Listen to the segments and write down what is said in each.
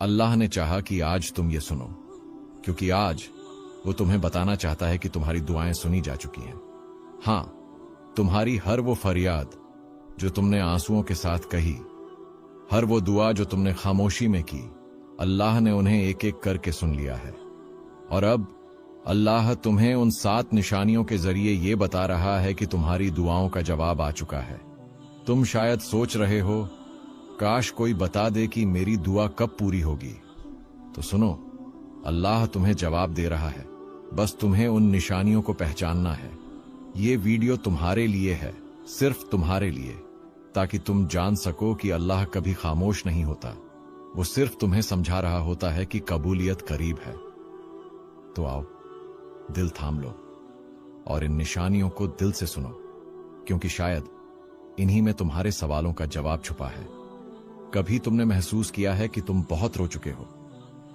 अल्लाह ने चाहा कि आज तुम ये सुनो, क्योंकि आज वो तुम्हें बताना चाहता है कि तुम्हारी दुआएं सुनी जा चुकी हैं। हां, तुम्हारी हर वो फरियाद जो तुमने आंसुओं के साथ कही, हर वो दुआ जो तुमने खामोशी में की, अल्लाह ने उन्हें एक एक करके सुन लिया है। और अब अल्लाह तुम्हें उन 7 निशानियों के जरिए ये बता रहा है कि तुम्हारी दुआओं का जवाब आ चुका है। तुम शायद सोच रहे हो, काश कोई बता दे कि मेरी दुआ कब पूरी होगी। तो सुनो, अल्लाह तुम्हें जवाब दे रहा है, बस तुम्हें उन निशानियों को पहचानना है। ये वीडियो तुम्हारे लिए है, सिर्फ तुम्हारे लिए, ताकि तुम जान सको कि अल्लाह कभी खामोश नहीं होता। वो सिर्फ तुम्हें समझा रहा होता है कि कबूलियत करीब है। तो आओ, दिल थाम लो और इन निशानियों को दिल से सुनो, क्योंकि शायद इन्हीं में तुम्हारे सवालों का जवाब छुपा है। कभी तुमने महसूस किया है कि तुम बहुत रो चुके हो,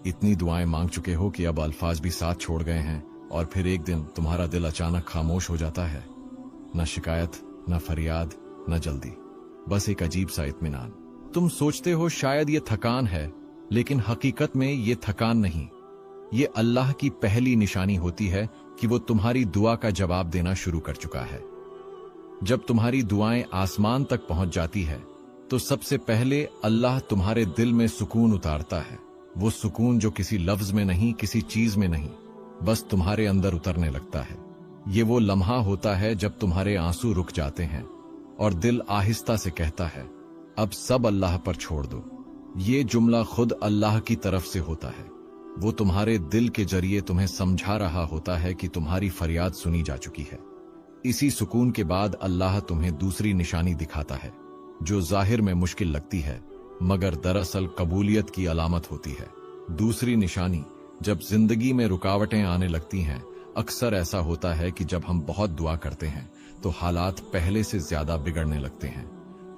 इतनी दुआएं मांग चुके हो कि अब अल्फाज भी साथ छोड़ गए हैं, और फिर एक दिन तुम्हारा दिल अचानक खामोश हो जाता है। न शिकायत, न फरियाद, न जल्दी, बस एक अजीब सा इत्मीनान। तुम सोचते हो शायद ये थकान है, लेकिन हकीकत में ये थकान नहीं, ये अल्लाह की पहली निशानी होती है कि वो तुम्हारी दुआ का जवाब देना शुरू कर चुका है। जब तुम्हारी दुआएं आसमान तक पहुंच जाती है, तो सबसे पहले अल्लाह तुम्हारे दिल में सुकून उतारता है। वो सुकून जो किसी लफ्ज में नहीं, किसी चीज में नहीं, बस तुम्हारे अंदर उतरने लगता है। ये वो लम्हा होता है जब तुम्हारे आंसू रुक जाते हैं और दिल आहिस्ता से कहता है, अब सब अल्लाह पर छोड़ दो। ये जुमला खुद अल्लाह की तरफ से होता है। वो तुम्हारे दिल के जरिए तुम्हें समझा रहा होता है कि तुम्हारी फरियाद सुनी जा चुकी है। इसी सुकून के बाद अल्लाह तुम्हें दूसरी निशानी दिखाता है, जो जाहिर में मुश्किल लगती है, मगर दरअसल कबूलियत की अलामत होती है। दूसरी निशानी, जब जिंदगी में रुकावटें आने लगती हैं, अक्सर ऐसा होता है कि जब हम बहुत दुआ करते हैं तो हालात पहले से ज्यादा बिगड़ने लगते हैं।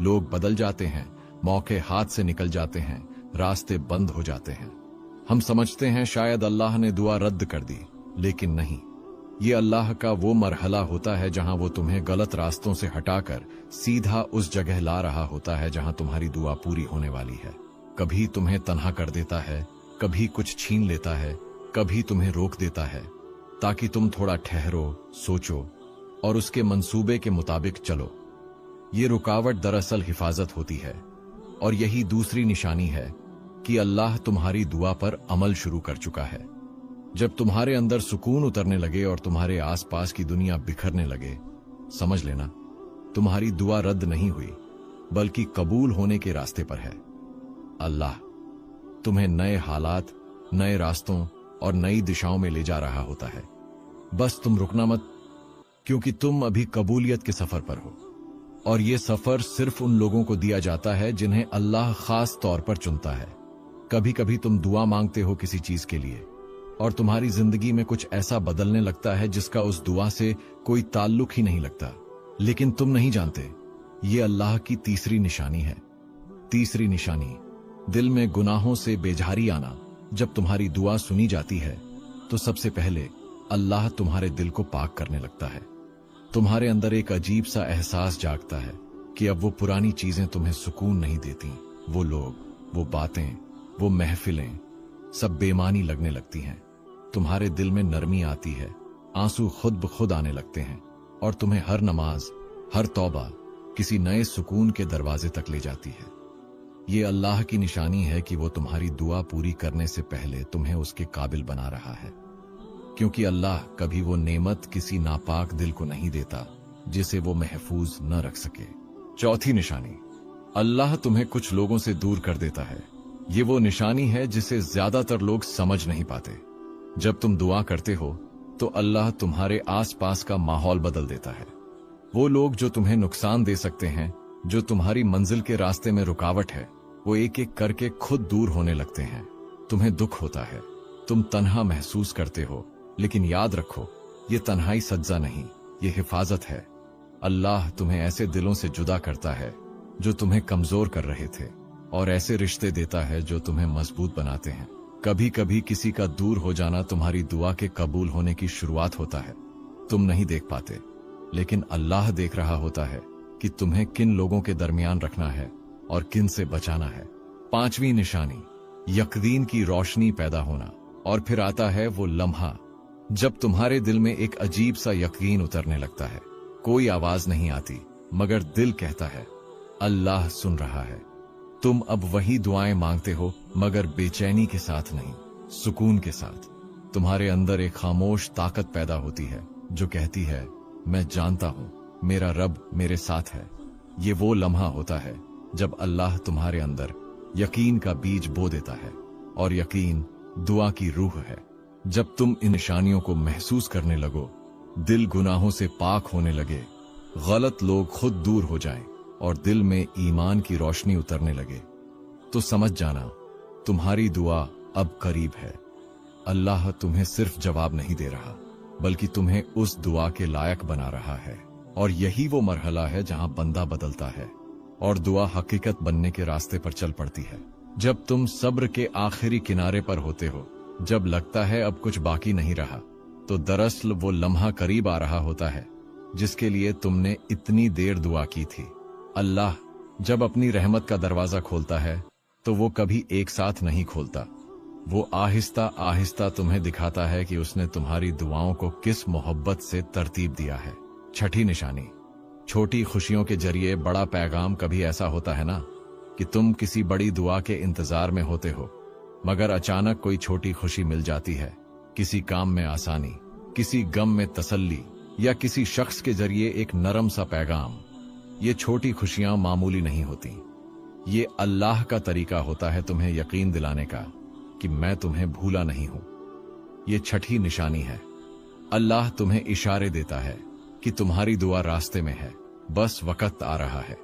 लोग बदल जाते हैं, मौके हाथ से निकल जाते हैं, रास्ते बंद हो जाते हैं। हम समझते हैं शायद अल्लाह ने दुआ रद्द कर दी, लेकिन नहीं। ये अल्लाह का वो मरहला होता है जहां वो तुम्हें गलत रास्तों से हटाकर सीधा उस जगह ला रहा होता है जहां तुम्हारी दुआ पूरी होने वाली है। कभी तुम्हें तन्हा कर देता है, कभी कुछ छीन लेता है, कभी तुम्हें रोक देता है, ताकि तुम थोड़ा ठहरो, सोचो और उसके मंसूबे के मुताबिक चलो। ये रुकावट दरअसल हिफाजत होती है, और यही दूसरी निशानी है कि अल्लाह तुम्हारी दुआ पर अमल शुरू कर चुका है। जब तुम्हारे अंदर सुकून उतरने लगे और तुम्हारे आसपास की दुनिया बिखरने लगे, समझ लेना तुम्हारी दुआ रद्द नहीं हुई, बल्कि कबूल होने के रास्ते पर है। अल्लाह तुम्हें नए हालात, नए रास्तों और नई दिशाओं में ले जा रहा होता है। बस तुम रुकना मत, क्योंकि तुम अभी कबूलियत के सफर पर हो, और ये सफर सिर्फ उन लोगों को दिया जाता है जिन्हें अल्लाह खास तौर पर चुनता है। कभी कभी तुम दुआ मांगते हो किसी चीज के लिए, और तुम्हारी जिंदगी में कुछ ऐसा बदलने लगता है जिसका उस दुआ से कोई ताल्लुक ही नहीं लगता, लेकिन तुम नहीं जानते ये अल्लाह की तीसरी निशानी है। तीसरी निशानी, दिल में गुनाहों से बेजारी आना। जब तुम्हारी दुआ सुनी जाती है तो सबसे पहले अल्लाह तुम्हारे दिल को पाक करने लगता है। तुम्हारे अंदर एक अजीब सा एहसास जागता है कि अब वो पुरानी चीजें तुम्हें सुकून नहीं देती। वो लोग, वो बातें, वो महफिलें सब बेमानी लगने लगती हैं। तुम्हारे दिल में नरमी आती है, आंसू खुद ब खुद आने लगते हैं, और तुम्हें हर नमाज, हर तौबा किसी नए सुकून के दरवाजे तक ले जाती है। ये अल्लाह की निशानी है कि वो तुम्हारी दुआ पूरी करने से पहले तुम्हें उसके काबिल बना रहा है, क्योंकि अल्लाह कभी वो नेमत किसी नापाक दिल को नहीं देता जिसे वो महफूज न रख सके। चौथी निशानी, अल्लाह तुम्हें कुछ लोगों से दूर कर देता है। ये वो निशानी है जिसे ज्यादातर लोग समझ नहीं पाते। जब तुम दुआ करते हो तो अल्लाह तुम्हारे आसपास का माहौल बदल देता है। वो लोग जो तुम्हें नुकसान दे सकते हैं, जो तुम्हारी मंजिल के रास्ते में रुकावट है, वो एक एक करके खुद दूर होने लगते हैं। तुम्हें दुख होता है, तुम तन्हा महसूस करते हो, लेकिन याद रखो ये तन्हाई सज्जा नहीं, ये हिफाजत है। अल्लाह तुम्हें ऐसे दिलों से जुदा करता है जो तुम्हें कमजोर कर रहे थे, और ऐसे रिश्ते देता है जो तुम्हें मजबूत बनाते हैं। कभी कभी किसी का दूर हो जाना तुम्हारी दुआ के कबूल होने की शुरुआत होता है। तुम नहीं देख पाते, लेकिन अल्लाह देख रहा होता है कि तुम्हें किन लोगों के दरमियान रखना है और किन से बचाना है। पांचवी निशानी, यकीन की रोशनी पैदा होना। और फिर आता है वो लम्हा जब तुम्हारे दिल में एक अजीब सा यकीन उतरने लगता है। कोई आवाज नहीं आती, मगर दिल कहता है अल्लाह सुन रहा है। तुम अब वही दुआएं मांगते हो, मगर बेचैनी के साथ नहीं, सुकून के साथ। तुम्हारे अंदर एक खामोश ताकत पैदा होती है जो कहती है मैं जानता हूं मेरा रब मेरे साथ है। ये वो लम्हा होता है जब अल्लाह तुम्हारे अंदर यकीन का बीज बो देता है। और यकीन दुआ की रूह है। जब तुम इन निशानियों को महसूस करने लगो, दिल गुनाहों से पाक होने लगे, गलत लोग खुद दूर हो जाएं और दिल में ईमान की रोशनी उतरने लगे, तो समझ जाना तुम्हारी दुआ अब करीब है। अल्लाह तुम्हें सिर्फ जवाब नहीं दे रहा, बल्कि तुम्हें उस दुआ के लायक बना रहा है। और यही वो मरहला है जहां बंदा बदलता है और दुआ हकीकत बनने के रास्ते पर चल पड़ती है। जब तुम सब्र के आखिरी किनारे पर होते हो, जब लगता है अब कुछ बाकी नहीं रहा, तो दरअसल वो लम्हा करीब आ रहा होता है जिसके लिए तुमने इतनी देर दुआ की थी। अल्लाह जब अपनी रहमत का दरवाजा खोलता है तो वो कभी एक साथ नहीं खोलता। वो आहिस्ता आहिस्ता तुम्हें दिखाता है कि उसने तुम्हारी दुआओं को किस मोहब्बत से तरतीब दिया है। छठी निशानी, छोटी खुशियों के जरिए बड़ा पैगाम। कभी ऐसा होता है ना कि तुम किसी बड़ी दुआ के इंतजार में होते हो, मगर अचानक कोई छोटी खुशी मिल जाती है। किसी काम में आसानी, किसी गम में तसल्ली, या किसी शख्स के जरिए एक नरम सा पैगाम। ये छोटी खुशियां मामूली नहीं होती। ये अल्लाह का तरीका होता है तुम्हें यकीन दिलाने का कि मैं तुम्हें भूला नहीं हूं। ये छठी निशानी है। अल्लाह तुम्हें इशारे देता है कि तुम्हारी दुआ रास्ते में है, बस वक्त आ रहा है।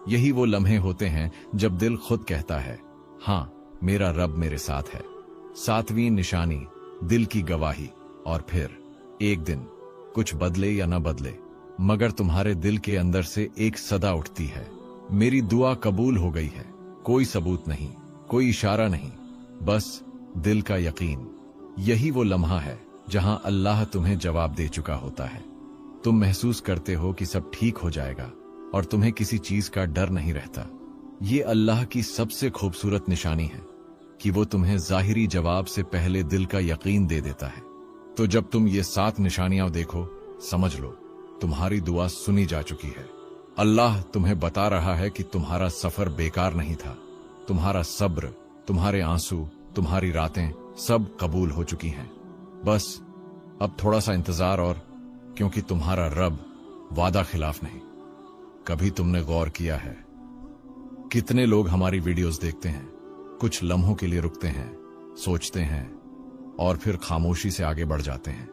यही वो लम्हे होते हैं जब दिल खुद कहता है हां मेरा रब मेरे साथ है। सातवीं निशानी, दिल की गवाही। और फिर एक दिन कुछ बदले या न बदले, मगर तुम्हारे दिल के अंदर से एक सदा उठती है, मेरी दुआ कबूल हो गई है। कोई सबूत नहीं, कोई इशारा नहीं, बस दिल का यकीन। यही वो लम्हा है जहां अल्लाह तुम्हें जवाब दे चुका होता है। तुम महसूस करते हो कि सब ठीक हो जाएगा और तुम्हें किसी चीज का डर नहीं रहता। ये अल्लाह की सबसे खूबसूरत निशानी है कि वो तुम्हें जाहिरी जवाब से पहले दिल का यकीन दे देता है। तो जब तुम ये 7 निशानियां देखो, समझ लो तुम्हारी दुआ सुनी जा चुकी है। अल्लाह तुम्हें बता रहा है कि तुम्हारा सफर बेकार नहीं था। तुम्हारा सब्र, तुम्हारे आंसू, तुम्हारी रातें सब कबूल हो चुकी हैं। बस अब थोड़ा सा इंतजार और, क्योंकि तुम्हारा रब वादा खिलाफ नहीं। कभी तुमने गौर किया है कितने लोग हमारी वीडियोस देखते हैं, कुछ लम्हों के लिए रुकते हैं, सोचते हैं और फिर खामोशी से आगे बढ़ जाते हैं।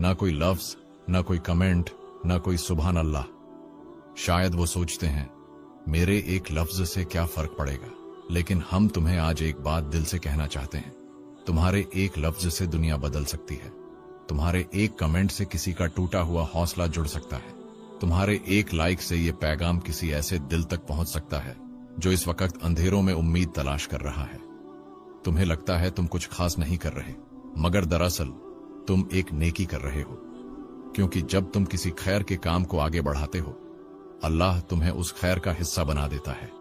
ना कोई लफ्ज, ना कोई कमेंट, ना कोई सुभान अल्लाह। शायद वो सोचते हैं मेरे एक लफ्ज से क्या फर्क पड़ेगा। लेकिन हम तुम्हें आज एक बात दिल से कहना चाहते हैं, तुम्हारे एक लफ्ज से दुनिया बदल सकती है। तुम्हारे एक कमेंट से किसी का टूटा हुआ हौसला जुड़ सकता है। तुम्हारे एक लाइक से ये पैगाम किसी ऐसे दिल तक पहुंच सकता है जो इस वक्त अंधेरों में उम्मीद तलाश कर रहा है। तुम्हें लगता है तुम कुछ खास नहीं कर रहे, मगर दरअसल तुम एक नेकी कर रहे हो। क्योंकि जब तुम किसी खैर के काम को आगे बढ़ाते हो, अल्लाह तुम्हें उस खैर का हिस्सा बना देता है।